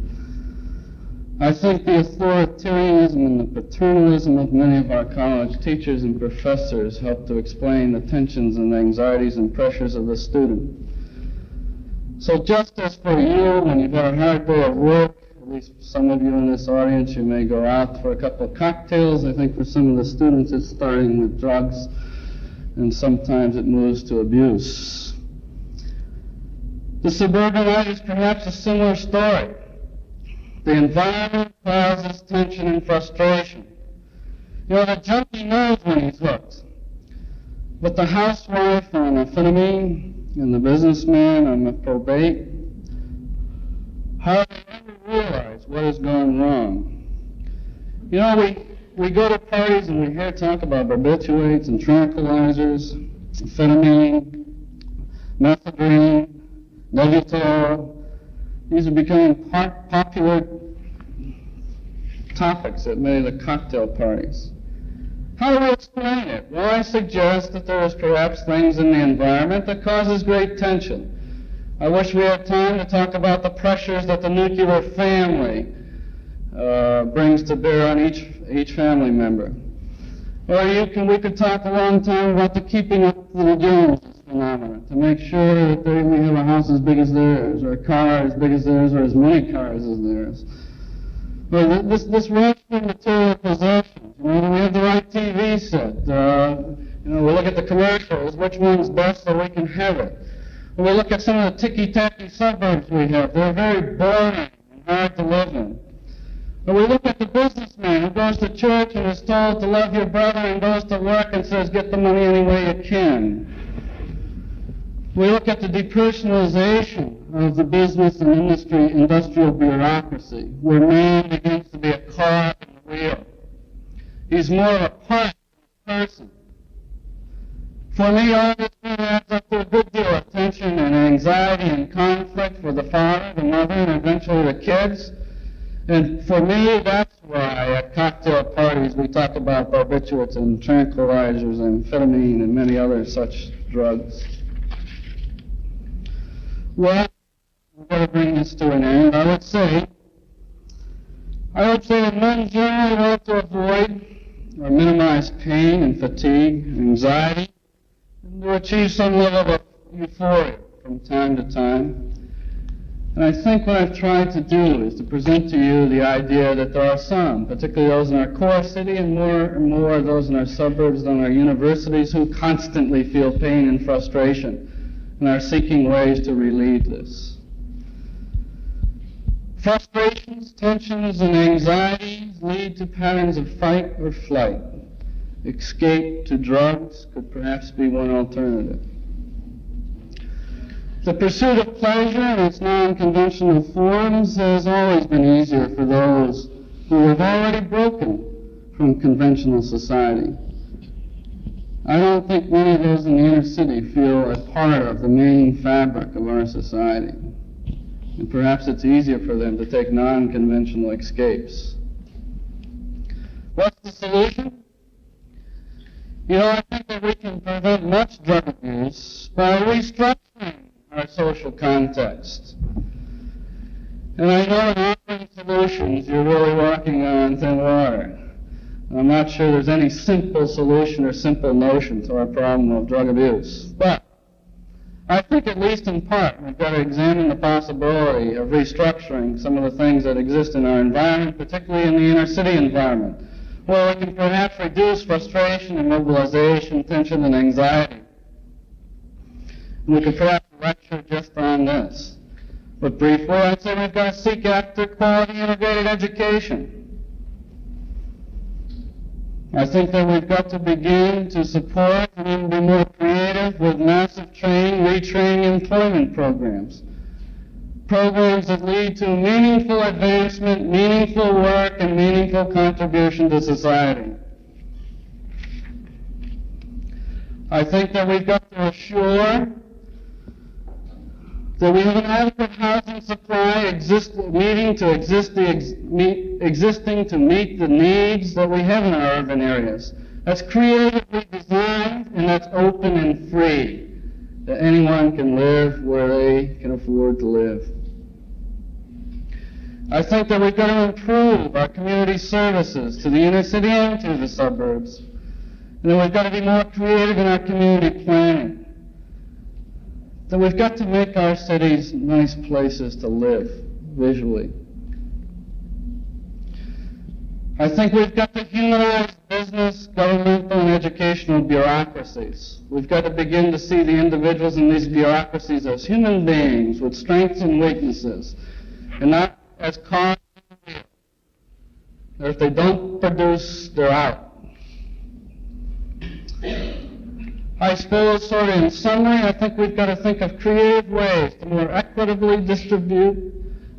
I think the authoritarianism and the paternalism of many of our college teachers and professors help to explain the tensions and anxieties and pressures of the student. So just as for you, when you've got a hard day at work, at least some of you in this audience, you may go out for a couple of cocktails. I think for some of the students it's starting with drugs, and sometimes it moves to abuse. The suburbanite is perhaps a similar story. The environment causes tension and frustration. The junkie knows when he's hooked. But the housewife on amphetamine and the businessman on the probate hardly ever realize what has gone wrong. We go to parties and we hear talk about barbiturates and tranquilizers, amphetamine, methadone, Nebutal. These are becoming popular topics at many of the cocktail parties. How do we explain it? Well, I suggest that there is perhaps things in the environment that causes great tension. I wish we had time to talk about the pressures that the nuclear family brings to bear on each family member. Or we could talk a long time about the keeping up with the Joneses phenomenon, to make sure that we have a house as big as theirs, or a car as big as theirs, or as many cars as theirs. Well, this rush for material possessions. We have the right TV set. We look at the commercials, which one's best so we can have it. When we look at some of the ticky-tacky suburbs we have, they're very boring and hard to live in. But we look at the businessman who goes to church and is told to love your brother and goes to work and says, get the money any way you can. We look at the depersonalization of the business and industrial bureaucracy, where man begins to be a cog in the wheel. He's more of a part than a person. For me, all this adds up to a good deal of tension and anxiety and conflict for the father, the mother, and eventually the kids. And for me, that's why at cocktail parties we talk about barbiturates and tranquilizers and amphetamine and many other such drugs. Well, we've got to bring this to an end. I would say that men generally want to avoid or minimize pain and fatigue, anxiety, and to achieve some level of euphoria from time to time. And I think what I've tried to do is to present to you the idea that there are some, particularly those in our core city and more those in our suburbs and our universities, who constantly feel pain and frustration and are seeking ways to relieve this. Frustrations, tensions, and anxieties lead to patterns of fight or flight. Escape to drugs could perhaps be one alternative. The pursuit of pleasure in its non-conventional forms has always been easier for those who have already broken from conventional society. I don't think many of those in the inner city feel a part of the main fabric of our society. And perhaps it's easier for them to take non-conventional escapes. What's the solution? I think that we can prevent much drug abuse by restructuring our social context. And I know in offering solutions you're really walking on thin water. I'm not sure there's any simple solution or simple notion to our problem of drug abuse. But I think at least in part we've got to examine the possibility of restructuring some of the things that exist in our environment, particularly in the inner city environment, where we can perhaps reduce frustration and mobilization, tension and anxiety. And we could perhaps lecture just on this. But briefly, I'd say we've got to seek after quality integrated education. I think that we've got to begin to support and even be more creative with massive training, retraining, employment programs. Programs that lead to meaningful advancement, meaningful work, and meaningful contribution to society. I think that we've got to assure that we have an adequate housing supply existing to meet the needs that we have in our urban areas. That's creatively designed and that's open and free, that anyone can live where they can afford to live. I think that we've got to improve our community services to the inner city and to the suburbs. And then we've got to be more creative in our community planning. That we've got to make our cities nice places to live visually. I think we've got to humanize business, governmental, and educational bureaucracies. We've got to begin to see the individuals in these bureaucracies as human beings with strengths and weaknesses, and not as costs. Or if they don't produce, they're out. I suppose, sort of in summary, I think we've got to think of creative ways to more equitably distribute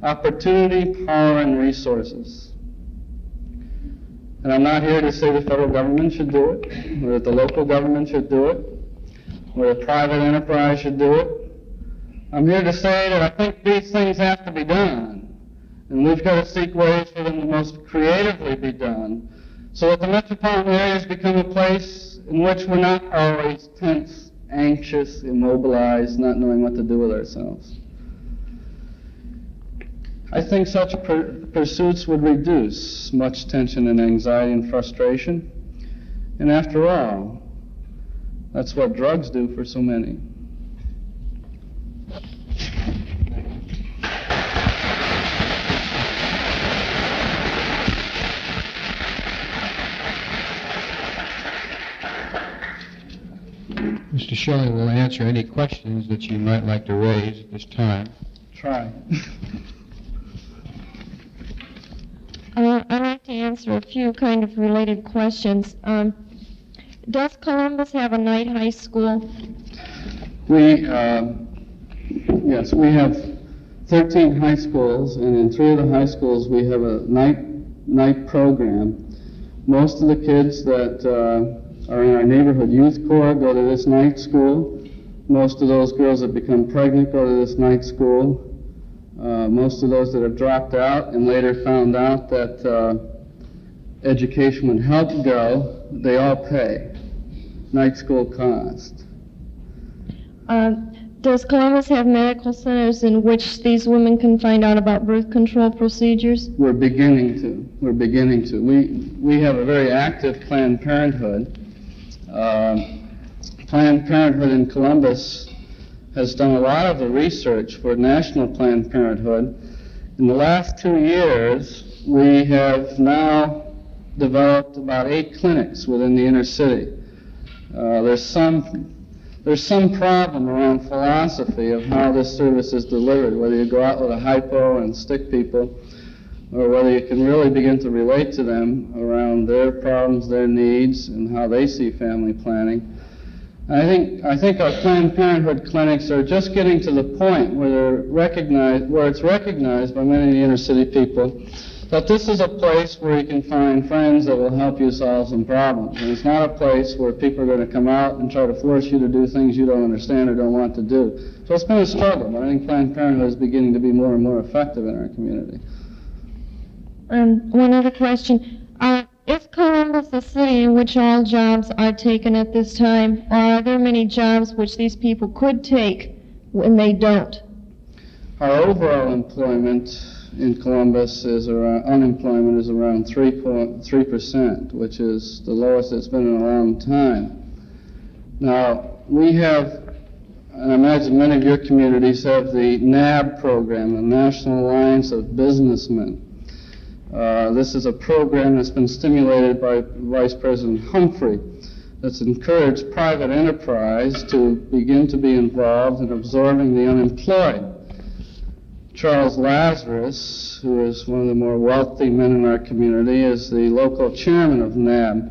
opportunity, power, and resources. And I'm not here to say the federal government should do it, or that the local government should do it, or the private enterprise should do it. I'm here to say that I think these things have to be done, and we've got to seek ways for them to most creatively be done, so that the metropolitan areas become a place in which we're not always tense, anxious, immobilized, not knowing what to do with ourselves. I think such pursuits would reduce much tension and anxiety and frustration. And after all, that's what drugs do for so many. Mr. Schilling will answer any questions that you might like to raise at this time. Try. I'd like to answer a few kind of related questions. Does Columbus have a night high school? Yes, we have 13 high schools, and in 3 of the high schools we have a night program. Most of the kids that are in our neighborhood youth corps go to this night school. Most of those girls that become pregnant go to this night school. Most of those that have dropped out and later found out that education would help go, they all pay night school cost. Does Columbus have medical centers in which these women can find out about birth control procedures? We're beginning to. We have a very active Planned Parenthood. Planned Parenthood in Columbus has done a lot of the research for National Planned Parenthood. In the last 2 years, we have now developed about 8 clinics within the inner city. There's some problem around philosophy of how this service is delivered, whether you go out with a hypo and stick people, or whether you can really begin to relate to them around their problems, their needs, and how they see family planning. I think our Planned Parenthood clinics are just getting to the point where it's recognized by many of the inner city people that this is a place where you can find friends that will help you solve some problems. And it's not a place where people are going to come out and try to force you to do things you don't understand or don't want to do. So it's been a struggle, but I think Planned Parenthood is beginning to be more and more effective in our community. One other question. Is Columbus a city in which all jobs are taken at this time, or are there many jobs which these people could take when they don't? Our overall employment in Columbus unemployment is around 3%, which is the lowest it's been in a long time. Now, we have, and I imagine many of your communities have the NAB program, the National Alliance of Businessmen. This is a program that's been stimulated by Vice President Humphrey that's encouraged private enterprise to begin to be involved in absorbing the unemployed. Charles Lazarus, who is one of the more wealthy men in our community, is the local chairman of NAB.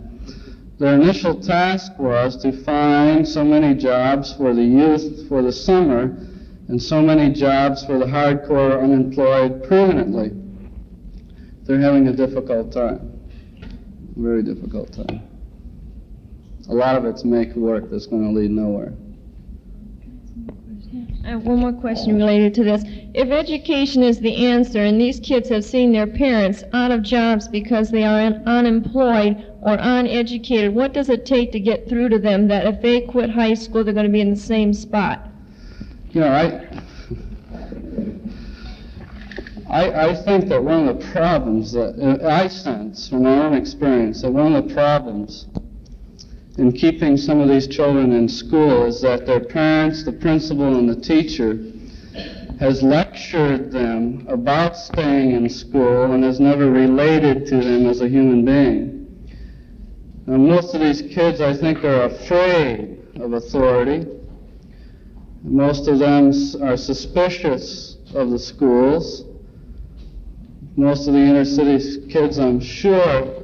Their initial task was to find so many jobs for the youth for the summer and so many jobs for the hardcore unemployed permanently. They're having a difficult time, very difficult time. A lot of it's make work that's going to lead nowhere. I have one more question related to this. If education is the answer and these kids have seen their parents out of jobs because they are unemployed or uneducated, what does it take to get through to them that if they quit high school they're going to be in the same spot? You know, I think that one of the problems that I sense from my own experience, that one of the problems in keeping some of these children in school is that their parents, the principal, and the teacher has lectured them about staying in school and has never related to them as a human being. Now, most of these kids, I think, are afraid of authority. Most of them are suspicious of the schools. Most of the inner city kids, I'm sure,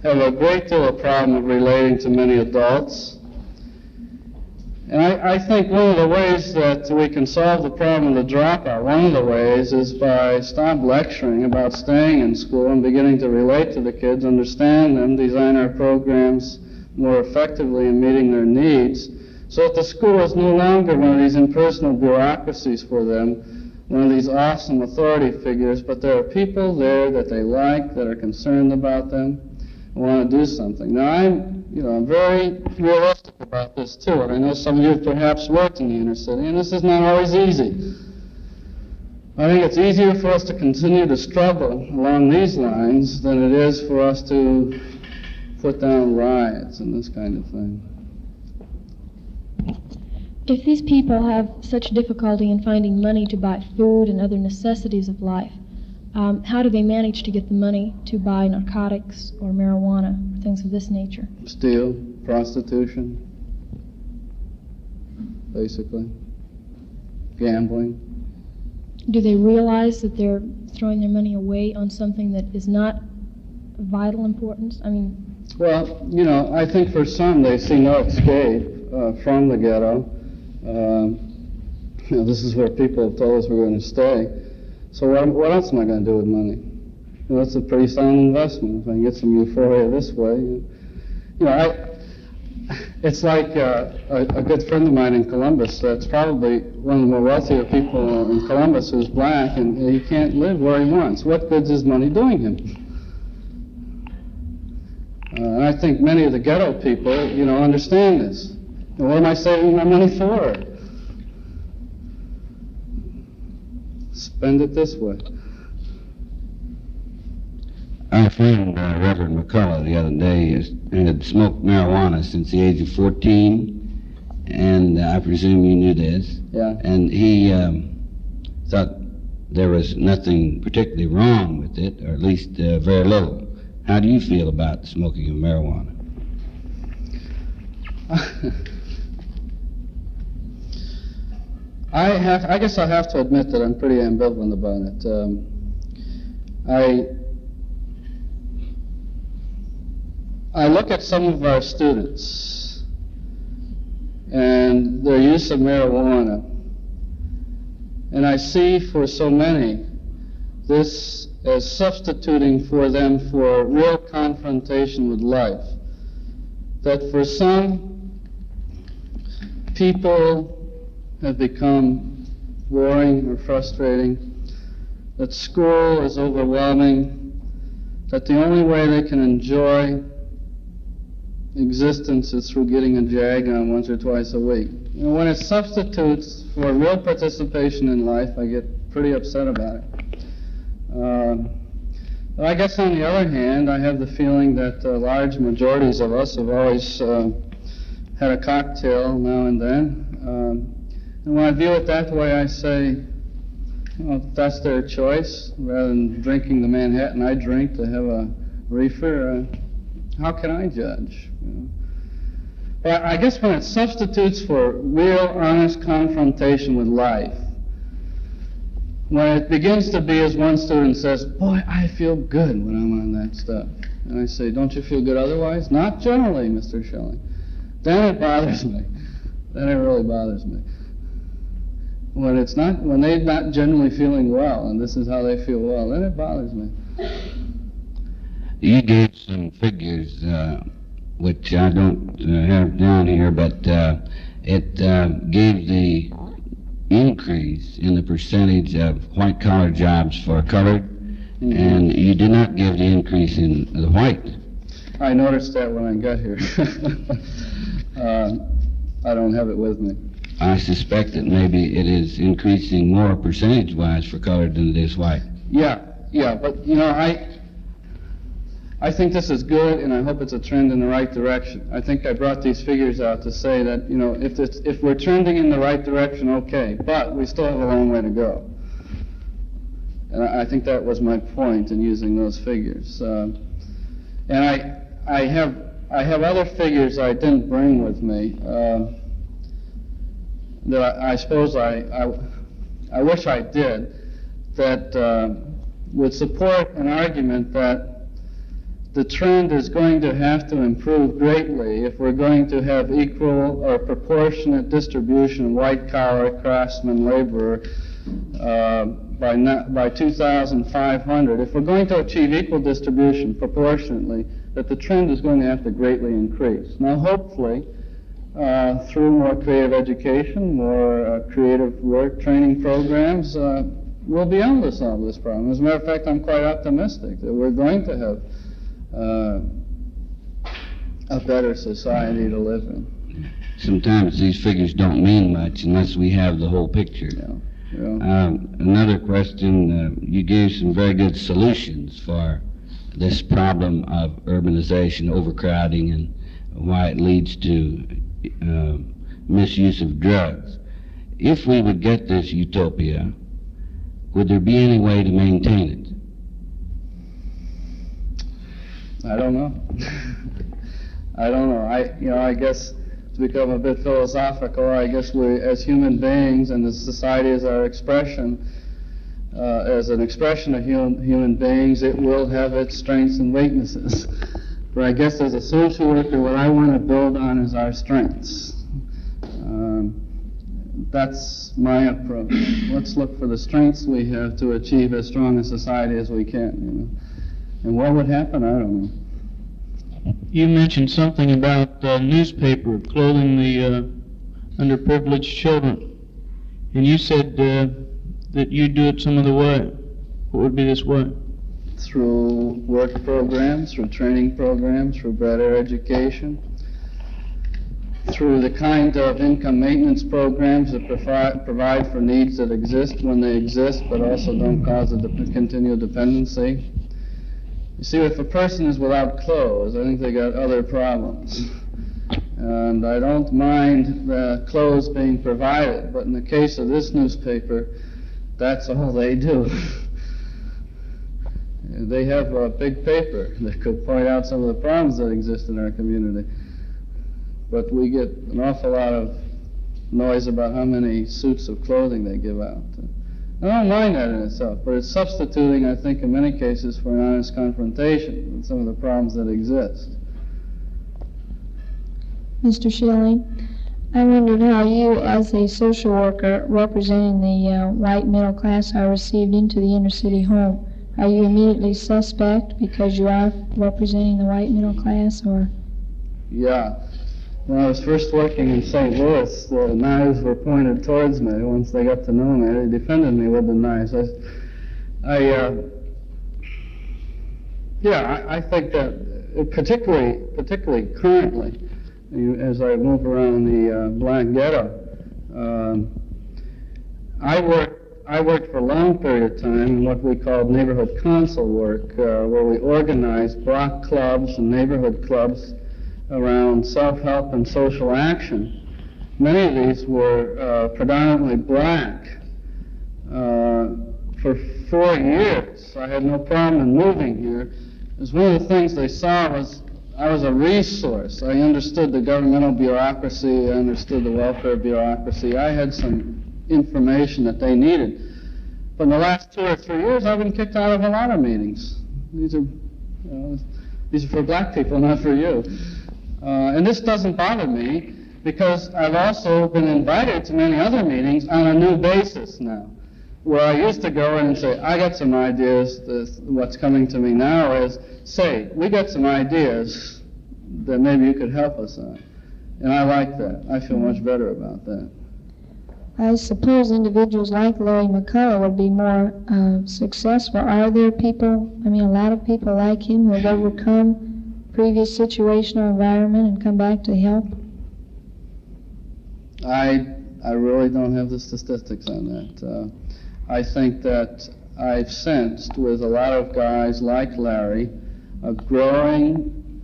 have a great deal of problem of relating to many adults. And I think one of the ways that we can solve the problem of the dropout, one of the ways is by stop lecturing about staying in school and beginning to relate to the kids, understand them, design our programs more effectively in meeting their needs, so that the school is no longer one of these impersonal bureaucracies for them, one of these awesome authority figures, but there are people there that they like, that are concerned about them, and want to do something. Now, I'm very realistic about this too, and I know some of you have perhaps worked in the inner city, and this is not always easy. I think it's easier for us to continue to struggle along these lines than it is for us to put down riots and this kind of thing. If these people have such difficulty in finding money to buy food and other necessities of life, how do they manage to get the money to buy narcotics or marijuana or things of this nature? Steal, prostitution, basically, gambling. Do they realize that they're throwing their money away on something that is not of vital importance? Well, I think for some they see no escape from the ghetto. This is where people have told us we're going to stay. So what else am I going to do with money? That's a pretty sound investment. If I can get some euphoria this way. It's like a good friend of mine in Columbus. That's probably one of the more wealthier people in Columbus who's black, and he can't live where he wants. What good is money doing him? And I think many of the ghetto people, understand this. And what am I saving my money for? Spend it this way. Our friend Reverend McCullough the other day had smoked marijuana since the age of 14, and I presume you knew this. Yeah. And he thought there was nothing particularly wrong with it, or at least very little. How do you feel about smoking of marijuana? I guess I have to admit that I'm pretty ambivalent about it. I look at some of our students and their use of marijuana, and I see for so many this as substituting for them for real confrontation with life. That for some people have become boring or frustrating, that school is overwhelming, that the only way they can enjoy existence is through getting a jag on once or twice a week. When it substitutes for real participation in life, I get pretty upset about it. But I guess on the other hand, I have the feeling that large majorities of us have always had a cocktail now and then. And when I view it that way, I say, that's their choice. Rather than drinking the Manhattan I drink to have a reefer, how can I judge? But I guess when it substitutes for real, honest confrontation with life, when it begins to be, as one student says, boy, I feel good when I'm on that stuff. And I say, don't you feel good otherwise? Not generally, Mr. Schilling. Then it bothers me. Then it really bothers me. When they're not generally feeling well, and this is how they feel well, then it bothers me. You gave some figures, which I don't have down here, but it gave the increase in the percentage of white-collar jobs for colored, and you did not give the increase in the white. I noticed that when I got here. I don't have it with me. I suspect that maybe it is increasing more percentage-wise for colored than it is white. Yeah, but I think this is good, and I hope it's a trend in the right direction. I think I brought these figures out to say that, if we're trending in the right direction, okay, but we still have a long way to go. And I think that was my point in using those figures. And I have other figures I didn't bring with me that I suppose I wish I did, that would support an argument that the trend is going to have to improve greatly if we're going to have equal or proportionate distribution of white-collar, craftsman, laborer by 2,500. If we're going to achieve equal distribution proportionately, that the trend is going to have to greatly increase. Now, hopefully, through more creative education, more creative work training programs, we'll be able to solve this problem. As a matter of fact, I'm quite optimistic that we're going to have a better society to live in. Sometimes these figures don't mean much unless we have the whole picture. Yeah. Another question, you gave some very good solutions for this problem of urbanization, overcrowding, and why it leads to misuse of drugs. If we would get this utopia, would there be any way to maintain it? I don't know. I guess to become a bit philosophical, I guess we, as human beings, and the society as our expression, as an expression of human beings, it will have its strengths and weaknesses. But I guess as a social worker, what I want to build on is our strengths. That's my approach. Let's look for the strengths we have to achieve as strong a society as we can. And what would happen, I don't know. You mentioned something about newspaper clothing the underprivileged children, and you said that you do it some other way. What would be this way? Through work programs, through training programs, through better education, through the kind of income maintenance programs that provide for needs that exist when they exist, but also don't cause a continual dependency. You see, if a person is without clothes, I think they got other problems. And I don't mind the clothes being provided, but in the case of this newspaper, that's all they do. They have a big paper that could point out some of the problems that exist in our community. But we get an awful lot of noise about how many suits of clothing they give out. I don't mind that in itself, but it's substituting, I think, in many cases for an honest confrontation with some of the problems that exist. Mr. Schilling, I wondered how you, as a social worker representing the white middle class, are received into the inner city home. Are you immediately suspect because you are representing the white middle class, or? Yeah. When I was first working in St. Louis, the knives were pointed towards me. Once they got to know me, they defended me with the knives. I think that particularly currently, as I move around the black ghetto, I worked for a long period of time in what we called neighborhood council work, where we organized block clubs and neighborhood clubs around self-help and social action. Many of these were predominantly black. For 4 years, I had no problem in moving here, because one of the things they saw was I was a resource. I understood the governmental bureaucracy, I understood the welfare bureaucracy. I had some information that they needed. But in the last 2 or 3 years, I've been kicked out of a lot of meetings. These are These are for black people, not for you. And this doesn't bother me because I've also been invited to many other meetings on a new basis now, where I used to go in and say, I got some ideas. What's coming to me now is, say, we got some ideas that maybe you could help us on. And I like that. I feel much better about that. I suppose individuals like Larry McCullough would be more successful. Are there people, a lot of people like him who have overcome previous situational environment and come back to help? I really don't have the statistics on that. I think that I've sensed with a lot of guys like Larry a growing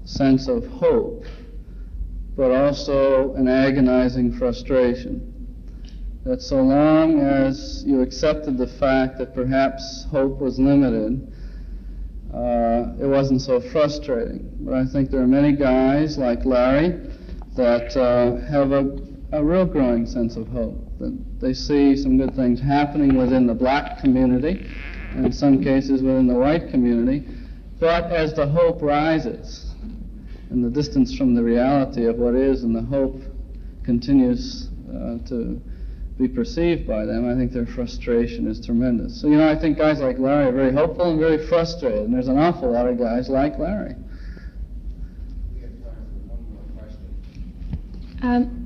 sense of hope, but also an agonizing frustration. That so long as you accepted the fact that perhaps hope was limited, it wasn't so frustrating. But I think there are many guys like Larry that have a real growing sense of hope, that they see some good things happening within the black community, and in some cases within the white community. But as the hope rises, and the distance from the reality of what is, and the hope continues to be perceived by them, I think their frustration is tremendous. So, I think guys like Larry are very hopeful and very frustrated, and there's an awful lot of guys like Larry. We have time for one more question.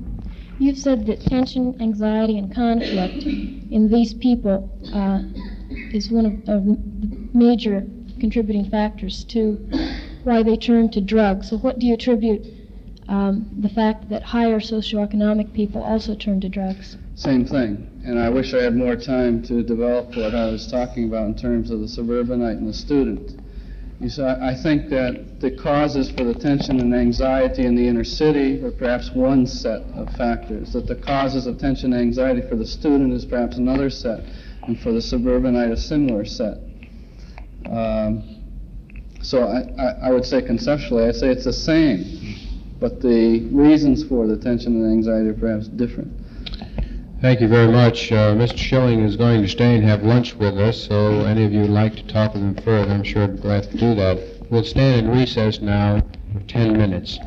You've said that tension, anxiety, and conflict in these people is one of the major contributing factors to why they turn to drugs. So what do you attribute the fact that higher socioeconomic people also turn to drugs? Same thing. And I wish I had more time to develop what I was talking about in terms of the suburbanite and the student. I think that the causes for the tension and anxiety in the inner city are perhaps one set of factors, that the causes of tension and anxiety for the student is perhaps another set, and for the suburbanite a similar set. So I would say conceptually, I'd say it's the same, but the reasons for the tension and anxiety are perhaps different. Thank you very much. Mr. Schilling is going to stay and have lunch with us, so any of you would like to talk with him further, I'm sure I'd be glad to do that. We'll stand in recess now for 10 minutes.